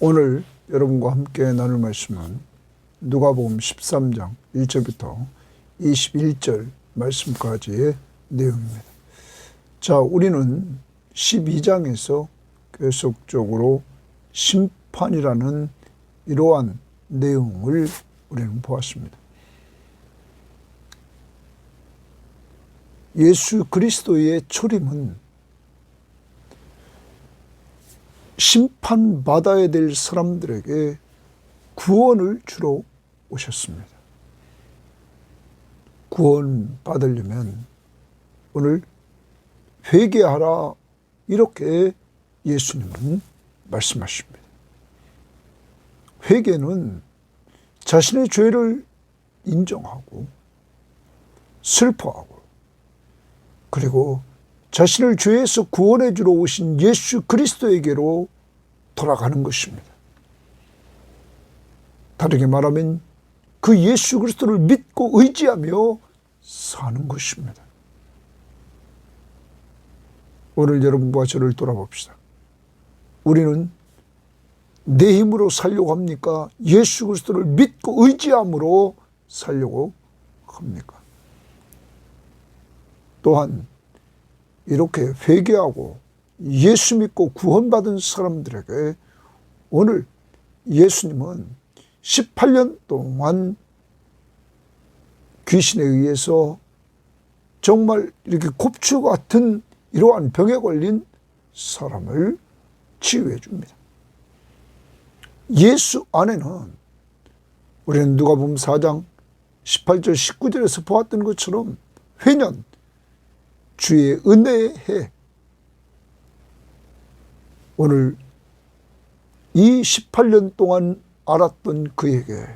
오늘 여러분과 함께 나눌 말씀은 누가복음 13장 1절부터 21절 말씀까지의 내용입니다. 자, 우리는 12장에서 계속적으로 심판이라는 이러한 내용을 우리는 보았습니다. 예수 그리스도의 초림은 심판받아야 될 사람들에게 구원을 주러 오셨습니다. 구원 받으려면 오늘 회개하라, 이렇게 예수님은 말씀하십니다. 회개는 자신의 죄를 인정하고 슬퍼하고 그리고 자신을 죄에서 구원해 주러 오신 예수 그리스도에게로 돌아가는 것입니다. 다르게 말하면 그 예수 그리스도를 믿고 의지하며 사는 것입니다. 오늘 여러분과 저를 돌아봅시다. 우리는 내 힘으로 살려고 합니까? 예수 그리스도를 믿고 의지함으로 살려고 합니까? 또한 이렇게 회개하고 예수 믿고 구원받은 사람들에게 오늘 예수님은 18년 동안 귀신에 의해서 정말 이렇게 곱추 같은 이러한 병에 걸린 사람을 치유해 줍니다. 예수 안에는 우리는 누가복음 4장 18절 19절에서 보았던 것처럼 회년 주의 은혜의 해, 오늘 이 18년 동안 알았던 그에게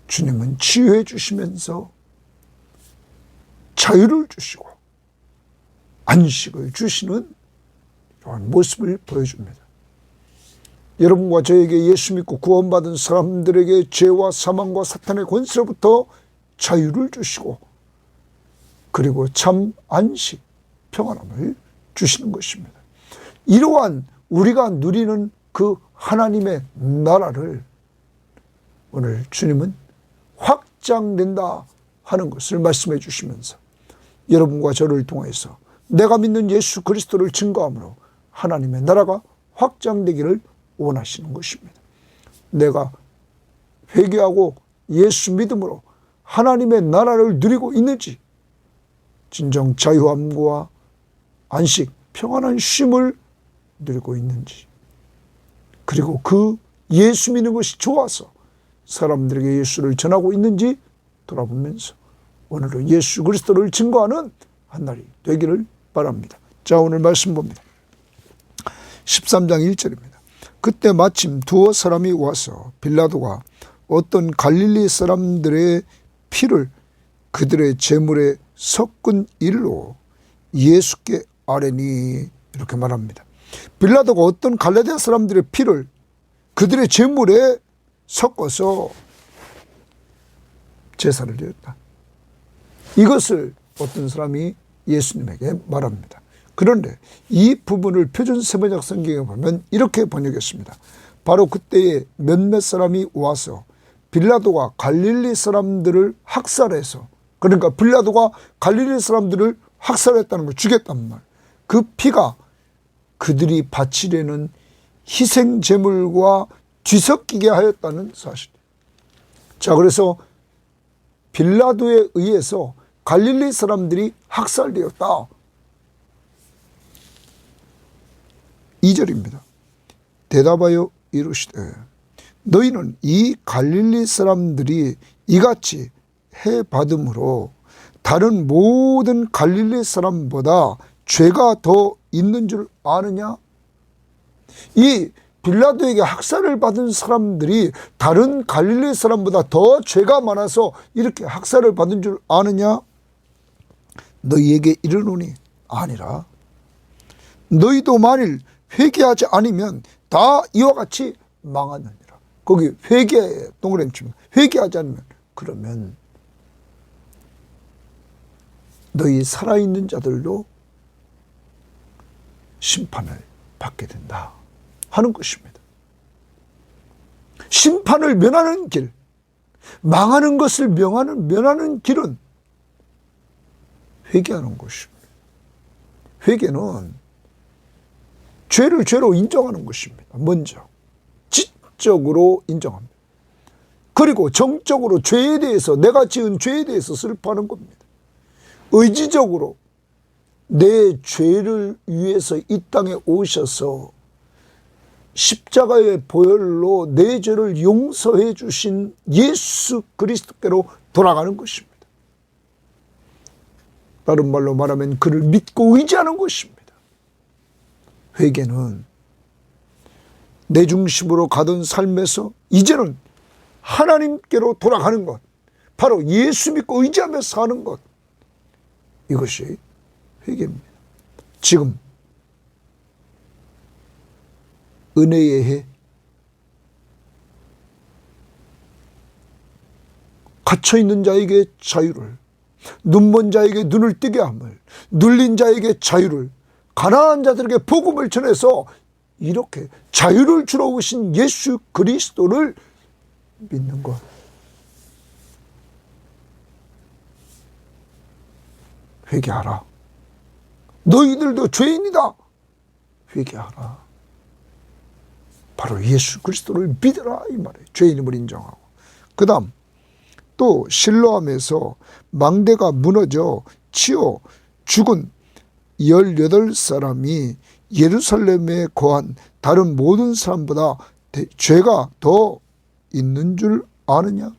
주님은 치유해 주시면서 자유를 주시고 안식을 주시는 이러한 모습을 보여줍니다. 여러분과 저에게 예수 믿고 구원받은 사람들에게 죄와 사망과 사탄의 권세로부터 자유를 주시고 그리고 참 안식, 평안함을 주시는 것입니다. 이러한 우리가 누리는 그 하나님의 나라를 오늘 주님은 확장된다 하는 것을 말씀해 주시면서 여러분과 저를 통해서 내가 믿는 예수 그리스도를 증거함으로 하나님의 나라가 확장되기를 원하시는 것입니다. 내가 회개하고 예수 믿음으로 하나님의 나라를 누리고 있는지, 진정 자유함과 안식, 평안한 쉼을 누리고 있는지, 그리고 그 예수 믿는 것이 좋아서 사람들에게 예수를 전하고 있는지 돌아보면서 오늘은 예수 그리스도를 증거하는 한 날이 되기를 바랍니다. 자, 오늘 말씀 봅니다. 13장 1절입니다. 그때 마침 두어 사람이 와서 빌라도가 어떤 갈릴리 사람들의 피를 그들의 제물에 섞은 일로 예수께 아뢰니, 이렇게 말합니다. 빌라도가 어떤 갈라디아 사람들의 피를 그들의 제물에 섞어서 제사를 드렸다. 이것을 어떤 사람이 예수님에게 말합니다. 그런데 이 부분을 표준 세번역 성경에 보면 이렇게 번역했습니다. 바로 그때에 몇몇 사람이 와서 빌라도가 갈릴리 사람들을 학살해서, 그러니까 빌라도가 갈릴리 사람들을 학살했다는 걸, 죽였단 말. 그 피가 그들이 바치려는 희생 제물과 뒤섞이게 하였다는 사실. 자, 그래서 빌라도에 의해서 갈릴리 사람들이 학살되었다. 2절입니다. 대답하여 이르시되 너희는 이 갈릴리 사람들이 이같이 해받음으로 다른 모든 갈릴리 사람보다 죄가 더 있는 줄 아느냐? 이 빌라도에게 학살을 받은 사람들이 다른 갈릴리 사람보다 더 죄가 많아서 이렇게 학살을 받은 줄 아느냐? 너희에게 이르노니 아니라 너희도 만일 회개하지 않으면 다 이와 같이 망하느니라. 거기 회개 동그라미 치면 회개하지 않으면, 그러면 너희 살아있는 자들도 심판을 받게 된다 하는 것입니다. 심판을 면하는 길, 망하는 것을 면하는 길은 회개하는 것입니다. 회개는 죄를 죄로 인정하는 것입니다. 먼저 지적으로 인정합니다. 그리고 정적으로 죄에 대해서, 내가 지은 죄에 대해서 슬퍼하는 겁니다. 의지적으로 내 죄를 위해서 이 땅에 오셔서 십자가의 보혈로 내 죄를 용서해 주신 예수 그리스도께로 돌아가는 것입니다. 다른 말로 말하면 그를 믿고 의지하는 것입니다. 회개는 내 중심으로 가던 삶에서 이제는 하나님께로 돌아가는 것, 바로 예수 믿고 의지하며 사는 것, 이것이 회개입니다. 지금 은혜의 해, 갇혀있는 자에게 자유를, 눈먼 자에게 눈을 뜨게 함을, 눌린 자에게 자유를, 가난한 자들에게 복음을 전해서 이렇게 자유를 주러 오신 예수 그리스도를 믿는 것. 회개하라. 너희들도 죄인이다. 회개하라. 바로 예수 그리스도를 믿으라 이 말이에요. 죄인임을 인정하고. 그 다음 또 실로암에서 망대가 무너져 치어 죽은 18사람이 예루살렘에 거한 다른 모든 사람보다 죄가 더 있는 줄 아느냐?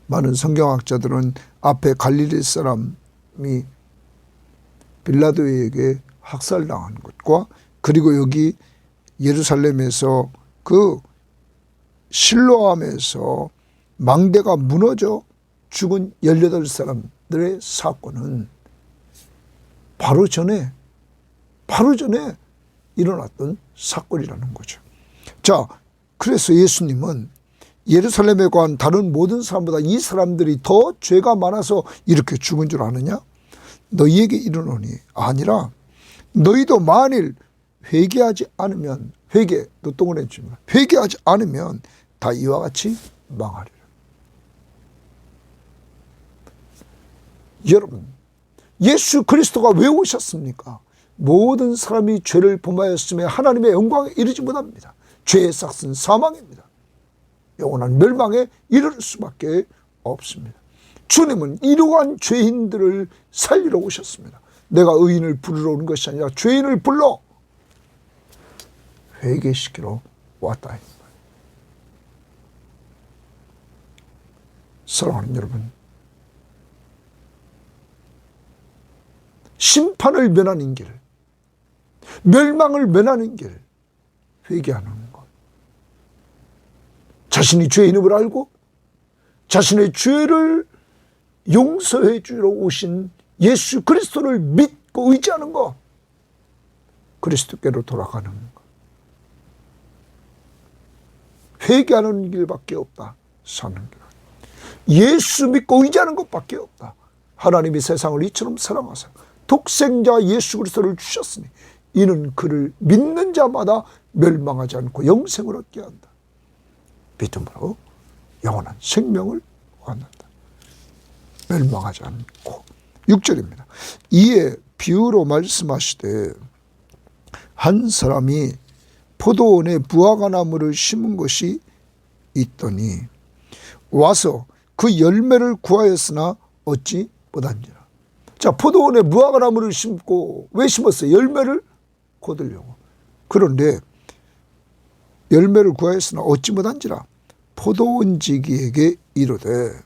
많은 성경학자들은 앞에 갈릴리 사람이 빌라도에게 학살당한 것과 그리고 여기 예루살렘에서 그 실로암에서 망대가 무너져 죽은 18사람들의 사건은 바로 전에 일어났던 사건이라는 거죠. 자, 그래서 예수님은 예루살렘에 관한 다른 모든 사람보다 이 사람들이 더 죄가 많아서 이렇게 죽은 줄 아느냐? 너희에게 이르노니 아니라 너희도 만일 회개하지 않으면, 너 동원해 주면 회개하지 않으면 다 이와 같이 망하리라. 여러분, 예수 그리스도가 왜 오셨습니까? 모든 사람이 죄를 범하였음에 하나님의 영광에 이르지 못합니다. 죄의 삭은 사망입니다. 영원한 멸망에 이를 수밖에 없습니다. 주님은 이러한 죄인들을 살리러 오셨습니다. 내가 의인을 부르러 온 것이 아니라 죄인을 불러 회개시키러 왔다. 사랑하는 여러분, 심판을 면하는 길, 멸망을 면하는 길, 회개하는 것. 자신이 죄인임을 알고 자신의 죄를 용서해 주러 오신 예수 그리스도를 믿고 의지하는 것, 그리스도께로 돌아가는 것. 회개하는 길밖에 없다. 사는 길. 예수 믿고 의지하는 것밖에 없다. 하나님이 세상을 이처럼 사랑하사 독생자 예수 그리스도를 주셨으니 이는 그를 믿는 자마다 멸망하지 않고 영생을 얻게 한다. 믿음으로 영원한 생명을 얻는다. 멸망하지 않고. 6절입니다. 이에 비유로 말씀하시되 한 사람이 포도원에 무화과나무를 심은 것이 있더니 와서 그 열매를 구하였으나 얻지 못한지라. 자, 포도원에 무화과나무를 심고 왜 심었어요? 열매를 거두려고. 그런데 열매를 구하였으나 얻지 못한지라. 포도원지기에게 이르되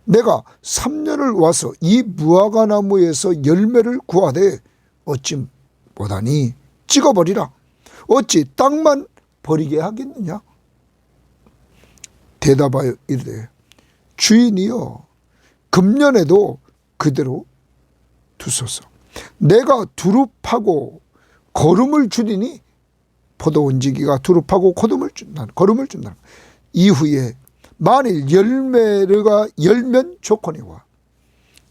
내가 3년을 와서 이 무화과나무에서 열매를 구하되 얻지 못하니 찍어버리라. 어찌 땅만 버리게 하겠느냐? 대답하여 이르되 주인이여 금년에도 그대로 두소서. 내가 두릅하고 거름을 주리니, 포도원지기가 두릅하고 거름을 준다. 이후에 만일 열매가 열면 좋거니와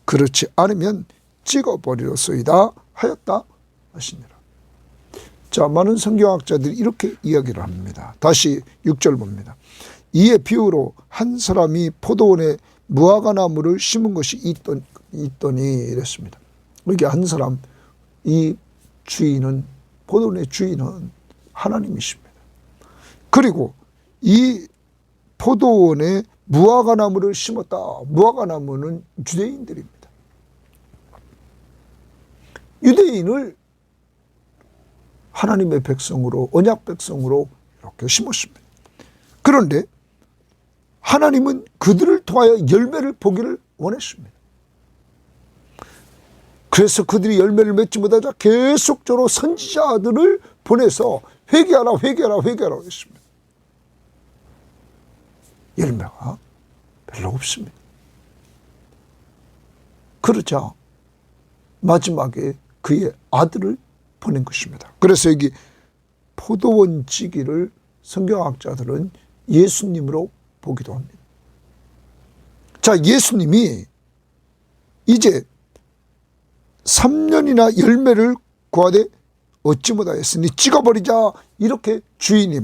그렇지 않으면 찍어버리로소이다 하였다 하시니라. 자, 많은 성경학자들이 이렇게 이야기를 합니다. 다시 6절 봅니다. 이에 비유로 한 사람이 포도원에 무화과나무를 심은 것이 있더니 이랬습니다. 이게 한 사람, 이 주인은, 포도원의 주인은 하나님이십니다. 그리고 이 포도원에 무화과나무를 심었다. 무화과나무는 유대인들입니다. 유대인을 하나님의 백성으로, 언약 백성으로 이렇게 심었습니다. 그런데 하나님은 그들을 통하여 열매를 보기를 원했습니다. 그래서 그들이 열매를 맺지 못하자 계속적으로 선지자들을 보내서 회개하라, 회개하라, 회개하라 했습니다. 열매가 별로 없습니다. 그러자 마지막에 그의 아들을 보낸 것입니다. 그래서 여기 포도원 지기를 성경학자들은 예수님으로 보기도 합니다. 자, 예수님이 이제 3년이나 열매를 구하되 얻지 못하였으니 찍어버리자, 이렇게 주인이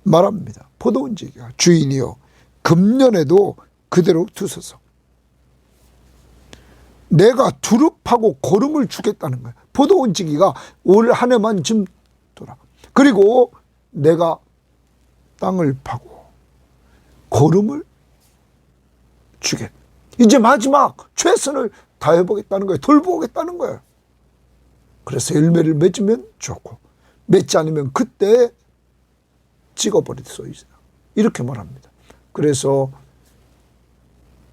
말합니다. 포도원 지기가, 주인이여 금년에도 그대로 두소서. 내가 두릅하고 거름을 주겠다는 거예요. 포도원 지기가 올 한 해만 좀 돌아. 그리고 내가 땅을 파고 거름을 주겠다. 이제 마지막 최선을 다해보겠다는 거예요. 돌보겠다는 거예요. 그래서 열매를 맺으면 좋고, 맺지 않으면 그때 찍어버리소이다, 이렇게 말합니다. 그래서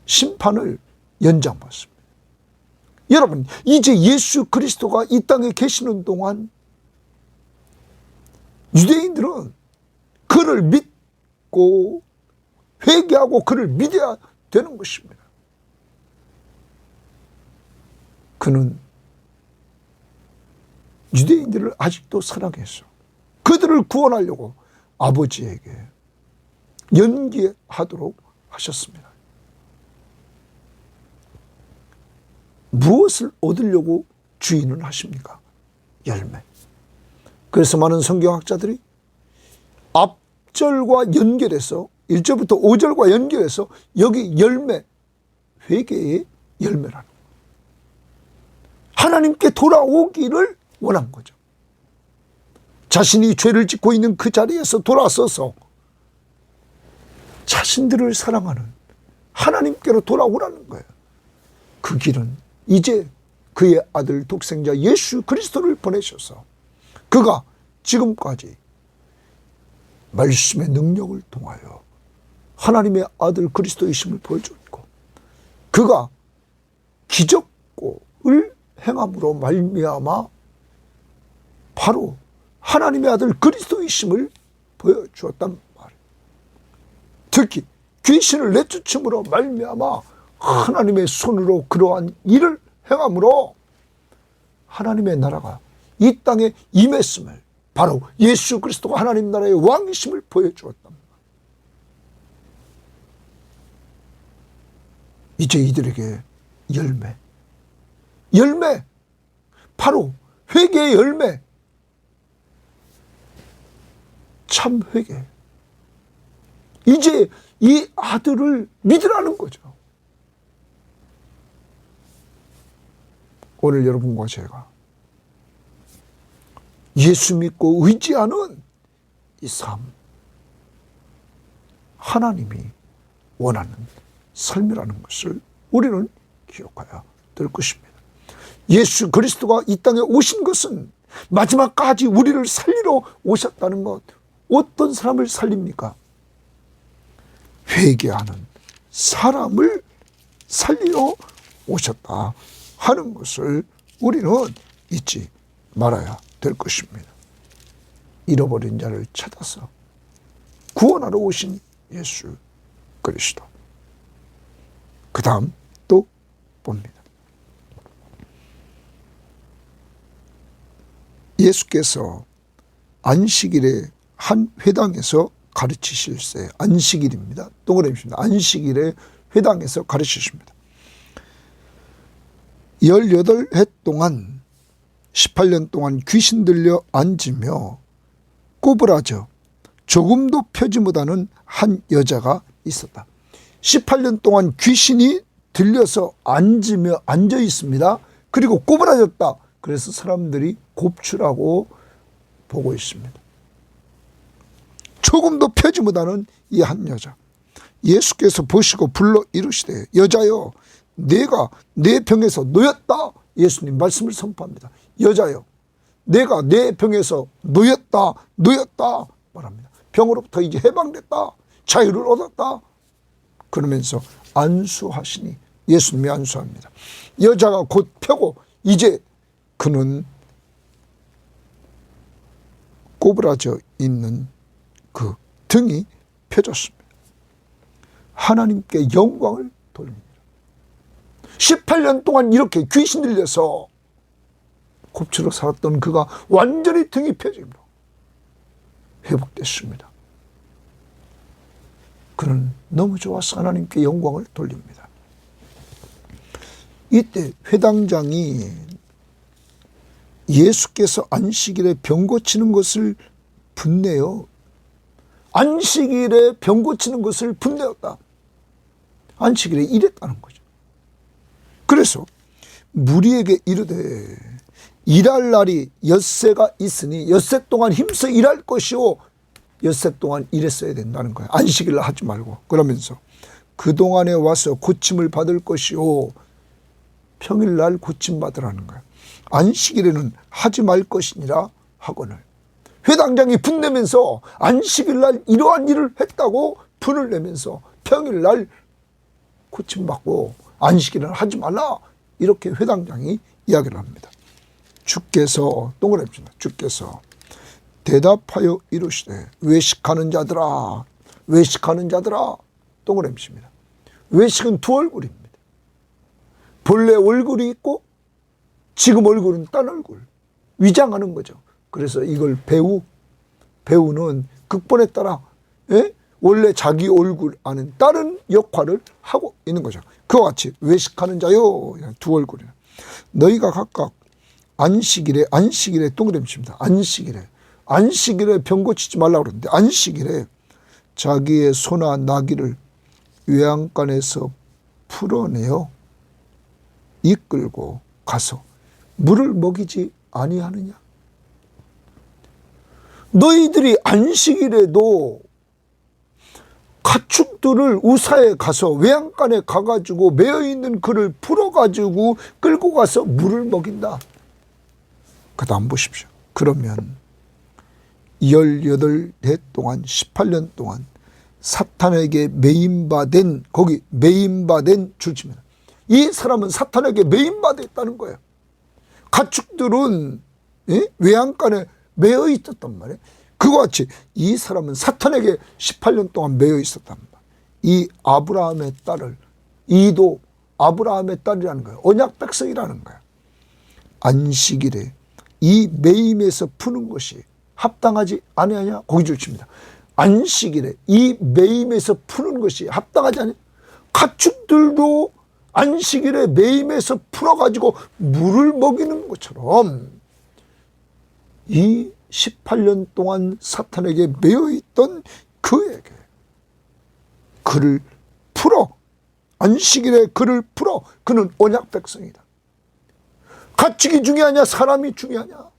심판을 연장받습니다. 여러분, 이제 예수 그리스도가 이 땅에 계시는 동안 유대인들은 그를 믿고 회개하고 그를 믿어야 되는 것입니다. 그는 유대인들을 아직도 사랑해서 그들을 구원하려고 아버지에게 연기하도록 하셨습니다. 무엇을 얻으려고 주인은 하십니까? 열매. 그래서 많은 성경학자들이 앞절과 연결해서 1절부터 5절과 연결해서 여기 열매, 회개의 열매라는 거예요. 하나님께 돌아오기를 원한 거죠. 자신이 죄를 짓고 있는 그 자리에서 돌아서서 자신들을 사랑하는 하나님께로 돌아오라는 거예요. 그 길은 이제 그의 아들 독생자 예수 그리스도를 보내셔서 그가 지금까지 말씀의 능력을 통하여 하나님의 아들 그리스도이심을 보여줬고, 그가 기적을 행함으로 말미암아 바로 하나님의 아들 그리스도이심을 보여주었단 말이에요. 특히 귀신을 내쫓음으로 말미암아 하나님의 손으로 그러한 일을 행함으로 하나님의 나라가 이 땅에 임했음을, 바로 예수 그리스도가 하나님 나라의 왕이심을 보여주었단 말이에요. 이제 이들에게 열매, 바로 회개의 열매, 참 회개. 이제 이 아들을 믿으라는 거죠. 오늘 여러분과 제가 예수 믿고 의지하는 이 삶, 하나님이 원하는 삶이라는 것을 우리는 기억해야 될 것입니다. 예수 그리스도가 이 땅에 오신 것은 마지막까지 우리를 살리러 오셨다는 것. 어떤 사람을 살립니까? 회개하는 사람을 살리러 오셨다 하는 것을 우리는 잊지 말아야 될 것입니다. 잃어버린 자를 찾아서 구원하러 오신 예수 그리스도. 그 다음 또 봅니다. 예수께서 안식일에 한 회당에서 가르치실세. 안식일입니다. 동그라미입니다. 안식일에 회당에서 가르치십니다. 18해 동안 18년 동안 귀신 들려 앉으며 꼬부라져 조금도 펴지 못하는 한 여자가 있었다. 18년 동안 귀신이 들려서 앉아 있습니다. 그리고 꼬부라졌다. 그래서 사람들이 곱추라고 보고 있습니다. 조금도 펴지 못하는 이 한 여자. 예수께서 보시고 불러 이르시되 여자여 내가 내 병에서 놓였다. 예수님 말씀을 선포합니다. 여자여 내가 내 병에서 놓였다 말합니다. 병으로부터 이제 해방됐다. 자유를 얻었다. 그러면서 안수하시니 예수님이 안수합니다. 여자가 곧 펴고 이제 그는 꼬부라져 있는 그 등이 펴졌습니다. 하나님께 영광을 돌립니다. 18년 동안 이렇게 귀신 들려서 곱추로 살았던 그가 완전히 등이 펴짐으로 회복됐습니다. 그는 너무 좋아서 하나님께 영광을 돌립니다. 이때 회당장이 예수께서 안식일에 병 고치는 것을 분내요. 안식일에 병 고치는 것을 분내었다. 안식일에 일했다는 거죠. 그래서 무리에게 이르되 일할 날이 엿새가 있으니 엿새 동안 힘써 일할 것이요 엿새 동안 일했어야 된다는 거예요. 안식일을 하지 말고. 그러면서 그동안에 와서 고침을 받을 것이요 평일날 고침받으라는 거예요. 안식일에는 하지 말 것이니라 하거늘. 회당장이 분내면서 안식일날 이러한 일을 했다고 분을 내면서 평일날 고침받고 안식일을 하지 말라 이렇게 회당장이 이야기를 합니다. 주께서 동그라미입니다. 주께서 대답하여 이르시되 외식하는 자들아 동그라미입니다. 외식은 두 얼굴입니다. 본래 얼굴이 있고 지금 얼굴은 딴 얼굴 위장하는 거죠. 그래서 이걸 배우는 극본에 따라 원래 자기 얼굴 아는 다른 역할을 하고 있는 거죠. 그와 같이 외식하는 자요 두 얼굴이나 너희가 각각 안식일에 동그라미입니다. 안식일에 병 고치지 말라고 그러는데 안식일에 자기의 소나 나귀를 외양간에서 풀어내어 이끌고 가서 물을 먹이지 아니하느냐. 너희들이 안식일에도 가축들을 우사에 가서 외양간에 가가지고 매어있는 그를 풀어가지고 끌고 가서 물을 먹인다. 그 다음 보십시오. 그러면 18해 동안 18년 동안 사탄에게 매인바된 거기 매인바된 줄치입니다. 이 사람은 사탄에게 매인바됐다는 거예요. 가축들은 외양간에 매어 있었단 말이에요. 그와 같이 이 사람은 사탄에게 18년 동안 매여 있었단 말이에요. 이 아브라함의 딸을 이도 아브라함의 딸이라는 거예요. 언약 백성이라는 거예요. 안식일에 이 매임에서 푸는 것이 합당하지 아니하냐? 거기 줄칩니다. 안식일에 이 매임에서 푸는 것이 합당하지 않냐? 가축들도 안식일에 매임에서 풀어가지고 물을 먹이는 것처럼 이 18년 동안 사탄에게 매여있던 그에게 그를 풀어 안식일에 그를 풀어 그는 언약 백성이다. 가축이 중요하냐 사람이 중요하냐.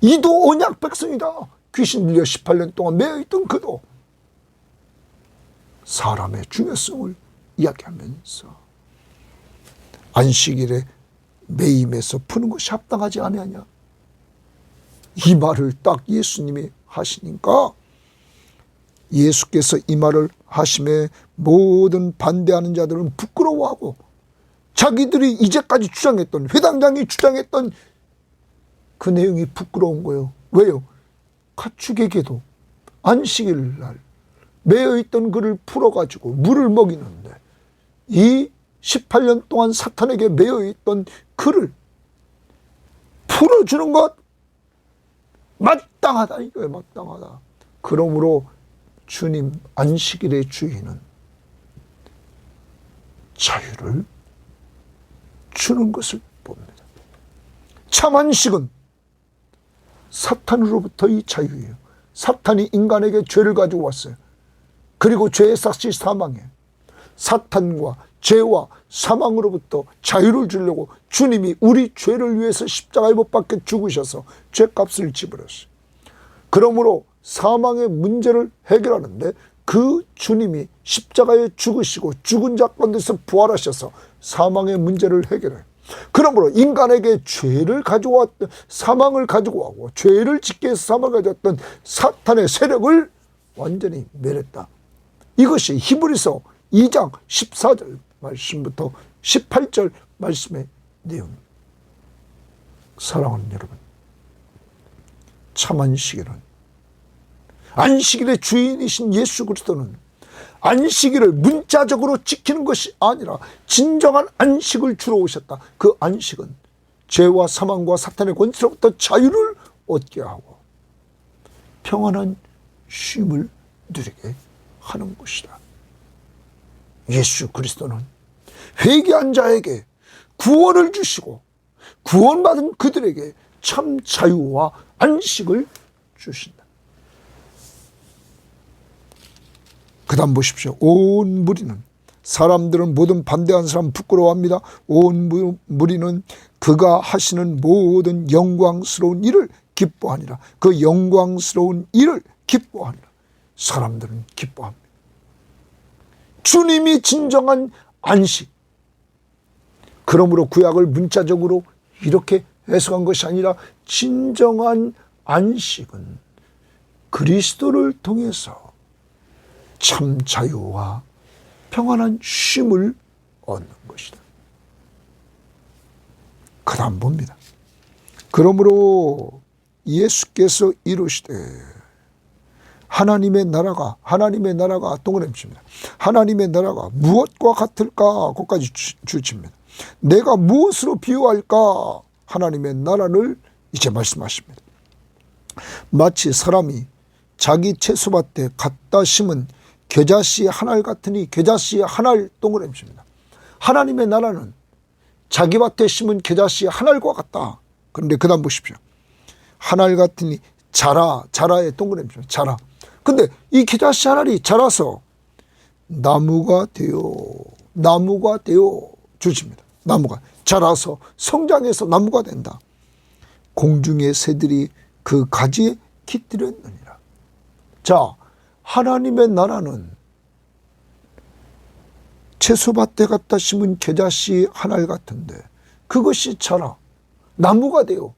이도 언약 백성이다. 귀신 들려 18년 동안 매여있던 그도 사람의 중요성을 이야기하면서 안식일에 매임에서 푸는 것이 합당하지 아니하냐. 이 말을 딱 예수님이 하시니까 예수께서 이 말을 하심에 모든 반대하는 자들은 부끄러워하고 자기들이 이제까지 주장했던 회당장이 주장했던 그 내용이 부끄러운 거예요. 왜요? 가축에게도 안식일 날 매여있던 그를 풀어가지고 물을 먹이는데 이 18년 동안 사탄에게 매여있던 그를 풀어주는 것 마땅하다 이거예요. 마땅하다. 그러므로 주님 안식일의 주인은 자유를 주는 것을 봅니다. 참 안식은 사탄으로부터의 자유예요. 사탄이 인간에게 죄를 가지고 왔어요. 그리고 죄의 삭시 사망에 사탄과 죄와 사망으로부터 자유를 주려고 주님이 우리 죄를 위해서 십자가에 못 박혀 죽으셔서 죄값을 지불했어요. 그러므로 사망의 문제를 해결하는데 그 주님이 십자가에 죽으시고 죽은 자 가운데서 부활하셔서 사망의 문제를 해결해요. 그러므로 인간에게 죄를 가져왔던, 사망을 가지고 오고 죄를 짓게 해서 사망을 가져왔던 사탄의 세력을 완전히 멸했다. 이것이 히브리서 2장 14절 말씀부터 18절 말씀의 내용입니다. 사랑하는 여러분, 참 안식일의 주인이신 예수 그리스도는 안식일을 문자적으로 지키는 것이 아니라 진정한 안식을 주러 오셨다. 그 안식은 죄와 사망과 사탄의 권세로부터 자유를 얻게 하고 평안한 쉼을 누리게 하는 것이다. 예수 그리스도는 회개한 자에게 구원을 주시고 구원받은 그들에게 참 자유와 안식을 주신다. 그 다음 보십시오. 온 무리는, 사람들은 모든 반대한 사람 부끄러워합니다. 온 무리는 그가 하시는 모든 영광스러운 일을 기뻐하니라. 그 영광스러운 일을 기뻐하니라. 사람들은 기뻐합니다. 주님이 진정한 안식. 그러므로 구약을 문자적으로 이렇게 해석한 것이 아니라 진정한 안식은 그리스도를 통해서 참 자유와 평안한 쉼을 얻는 것이다. 그 다음 봅니다. 그러므로 예수께서 이루시되 하나님의 나라가 동그라미칩니다. 하나님의 나라가 무엇과 같을까? 거기까지 주칩니다. 내가 무엇으로 비유할까? 하나님의 나라를 이제 말씀하십니다. 마치 사람이 자기 채소밭에 갖다 심은 겨자씨 한 알 같으니, 겨자씨 한 알 동그라미칩니다. 하나님의 나라는 자기 밭에 심은 겨자씨 한 알과 같다. 그런데 그 다음 보십시오. 한 알 같으니 자라의 동그라미칩니다. 자라. 근데 이 겨자씨 한 알이 자라서 나무가 되어 주십니다. 나무가 자라서 성장해서 나무가 된다. 공중의 새들이 그 가지에 깃들였느니라. 자, 하나님의 나라는 채소밭에 갖다 심은 겨자씨 한 알 같은데 그것이 자라 나무가 되어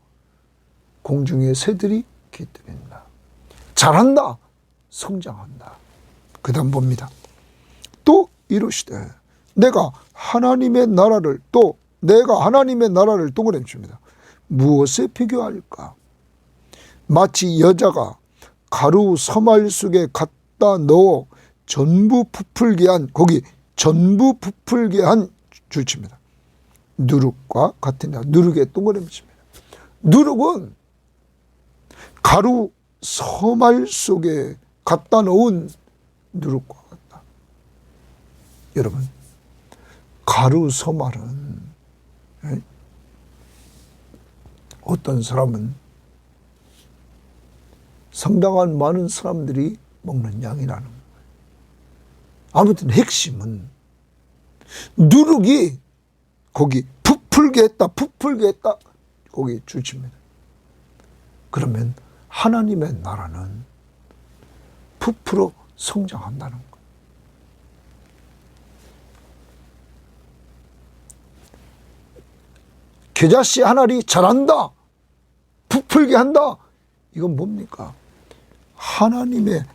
공중의 새들이 깃들인다. 자란다. 성장한다. 그 다음 봅니다. 또 이르시되 내가 하나님의 나라를 동그라미칩니다. 무엇에 비교할까? 마치 여자가 가루 서말 속에 갖다 넣어 전부 부풀게 한 줄칩니다. 누룩과 같으냐. 누룩에 동그라미칩니다. 누룩은 가루 서말 속에 갖다 놓은 누룩과 같다. 여러분, 가루 서말은 어떤 사람은 상당한 많은 사람들이 먹는 양이라는 거예요. 아무튼 핵심은 누룩이 거기 부풀게 했다 거기 주칩니다. 그러면 하나님의 나라는 부풀어 성장한다는 거예요. 겨자씨 한 알이 자란다, 부풀게 한다. 이건 뭡니까? 하나님의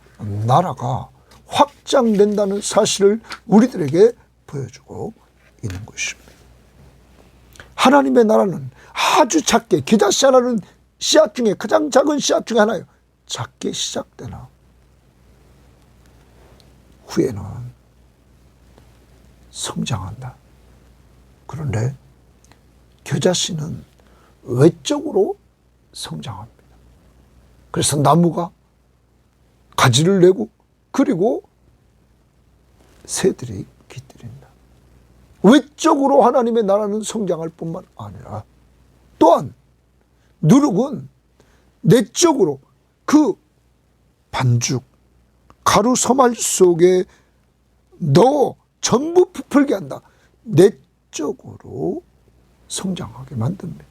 나라가 확장된다는 사실을 우리들에게 보여주고 있는 것입니다. 하나님의 나라는 아주 작게, 겨자씨 하나는 씨앗 중에 가장 작은 씨앗 중에 하나예요. 작게 시작되나 후에는 성장한다. 그런데 겨자씨는 외적으로 성장합니다. 그래서 나무가 가지를 내고 그리고 새들이 깃들인다. 외적으로 하나님의 나라는 성장할 뿐만 아니라 또한 누룩은 내적으로 그 반죽, 가루 서말 속에 넣어 전부 부풀게 한다. 내적으로 성장하게 만듭니다.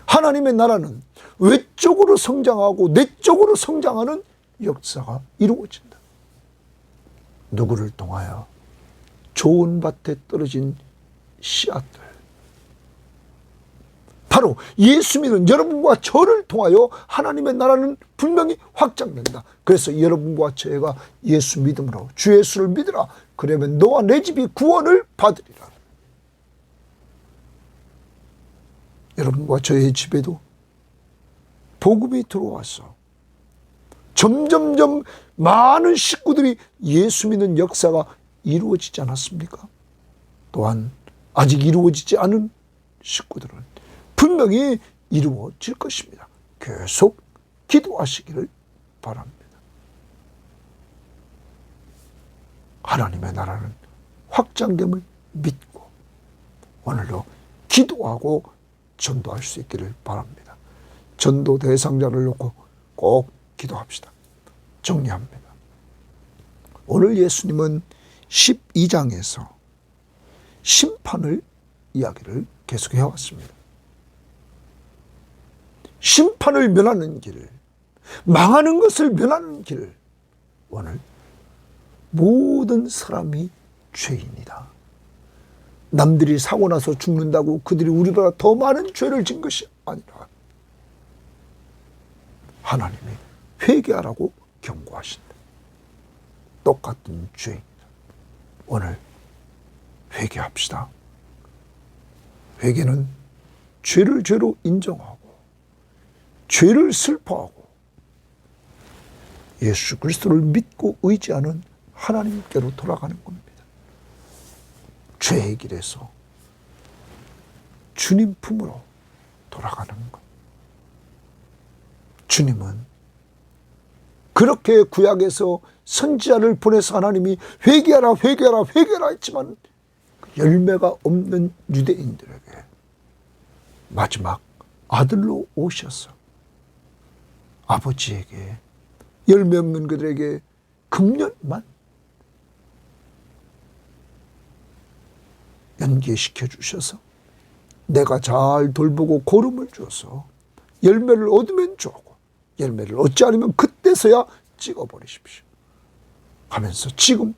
하나님의 나라는 외적으로 성장하고 내적으로 성장하는 역사가 이루어진다. 누구를 통하여? 좋은 밭에 떨어진 씨앗들. 바로 예수 믿는 여러분과 저를 통하여 하나님의 나라는 분명히 확장된다. 그래서 여러분과 저희가 예수 믿음으로 주 예수를 믿으라. 그러면 너와 내 집이 구원을 받으리라. 여러분과 저의 집에도 복음이 들어와서 점점점 많은 식구들이 예수 믿는 역사가 이루어지지 않았습니까? 또한 아직 이루어지지 않은 식구들은 분명히 이루어질 것입니다. 계속 기도하시기를 바랍니다. 하나님의 나라는 확장됨을 믿고 오늘도 기도하고 전도할 수 있기를 바랍니다. 전도 대상자를 놓고 꼭 기도합시다. 정리합니다. 오늘 예수님은 12장에서 심판을 이야기를 계속해 왔습니다. 심판을 면하는 길, 망하는 것을 면하는 길. 오늘 모든 사람이 죄인이다. 남들이 사고 나서 죽는다고 그들이 우리보다 더 많은 죄를 진 것이 아니라 하나님이 회개하라고 경고하신다. 똑같은 죄입니다. 오늘 회개합시다. 회개는 죄를 죄로 인정하고 죄를 슬퍼하고 예수 그리스도를 믿고 의지하는 하나님께로 돌아가는 겁니다. 죄의 길에서 주님 품으로 돌아가는 것. 주님은 그렇게 구약에서 선지자를 보내서 하나님이 회개하라 회개하라 회개하라 했지만 열매가 없는 유대인들에게 마지막 아들로 오셔서 아버지에게 열매 없는 그들에게 금년만 연계시켜 주셔서 내가 잘 돌보고 고름을 주어서 열매를 얻으면 좋고 열매를 얻지 않으면 그때서야 찍어버리십시오 하면서 지금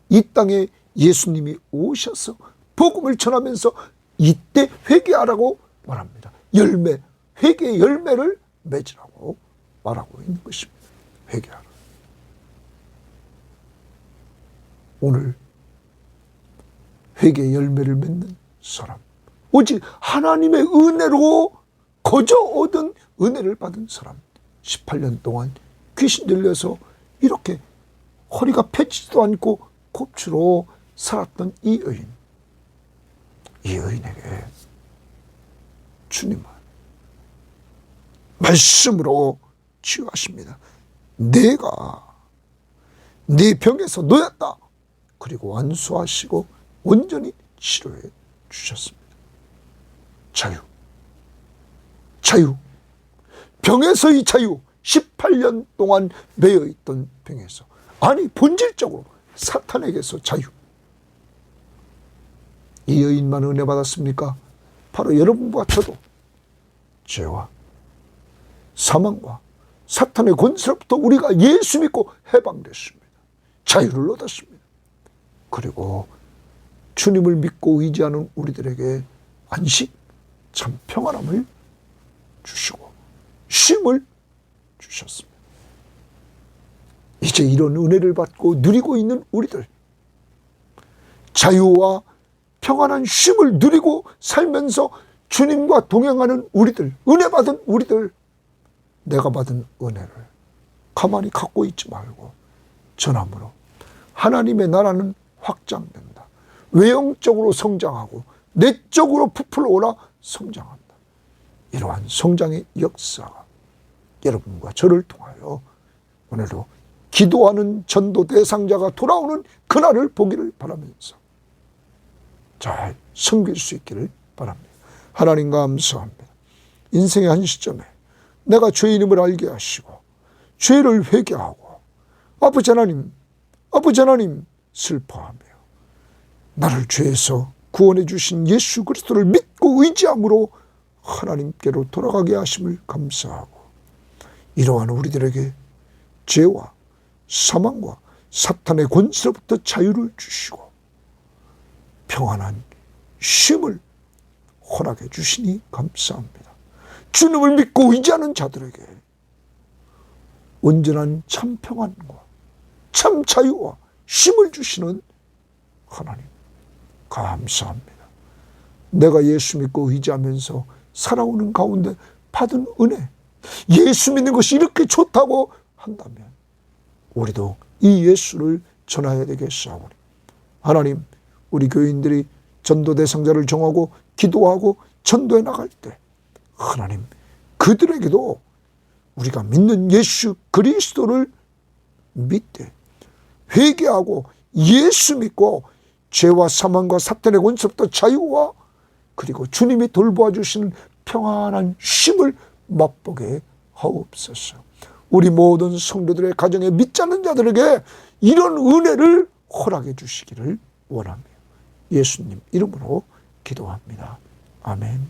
이 땅에 예수님이 오셔서 복음을 전하면서 이때 회개하라고 말합니다. 열매, 회개의 열매를 맺으라고 말하고 있는 것입니다. 회개하라. 오늘 회개의 열매를 맺는 사람, 오직 하나님의 은혜로 거저 얻은 은혜를 받은 사람, 18년 동안 귀신 들려서 이렇게 허리가 펴지지도 않고 곱추로 살았던 이 여인에게 주님은 말씀으로 치유하십니다. 내가 네 병에서 놓였다. 그리고 완수하시고 온전히 치료해 주셨습니다. 자유. 병에서의 자유. 18년 동안 매여있던 병에서. 아니 본질적으로 사탄에게서 자유. 이 여인만 은혜 받았습니까? 바로 여러분과 저도 죄와 사망과 사탄의 권세로부터 우리가 예수 믿고 해방됐습니다. 자유를 얻었습니다. 그리고 주님을 믿고 의지하는 우리들에게 안식, 참 평안함을 주시고 쉼을 주셨습니다. 이제 이런 은혜를 받고 누리고 있는 우리들, 자유와 평안한 쉼을 누리고 살면서 주님과 동행하는 우리들, 은혜 받은 우리들, 내가 받은 은혜를 가만히 갖고 있지 말고 전함으로 하나님의 나라는 확장된다. 외형적으로 성장하고 내적으로 부풀어 오라 성장한다. 이러한 성장의 역사가 여러분과 저를 통하여 오늘도 기도하는 전도 대상자가 돌아오는 그날을 보기를 바라면서 잘 섬길 수 있기를 바랍니다. 하나님 감사합니다. 인생의 한 시점에 내가 죄인임을 알게 하시고 죄를 회개하고 아버지 하나님 슬퍼하며 나를 죄에서 구원해 주신 예수 그리스도를 믿고 의지함으로 하나님께로 돌아가게 하심을 감사하고, 이러한 우리들에게 죄와 사망과 사탄의 권세로부터 자유를 주시고 평안한 쉼을 허락해 주시니 감사합니다. 주님을 믿고 의지하는 자들에게 온전한 참 평안과 참 자유와 쉼을 주시는 하나님 감사합니다. 내가 예수 믿고 의지하면서 살아오는 가운데 받은 은혜, 예수 믿는 것이 이렇게 좋다고 한다면 우리도 이 예수를 전해야 되겠사오니, 하나님, 우리 교인들이 전도 대상자를 정하고 기도하고 전도에 나갈 때 하나님, 그들에게도 우리가 믿는 예수 그리스도를 믿되 회개하고 예수 믿고 죄와 사망과 사탄의 권세로부터 자유와 그리고 주님이 돌보아 주시는 평안한 쉼을 맛보게 하옵소서. 우리 모든 성도들의 가정에 믿지 않는 자들에게 이런 은혜를 허락해 주시기를 원하며 예수님 이름으로 기도합니다. 아멘.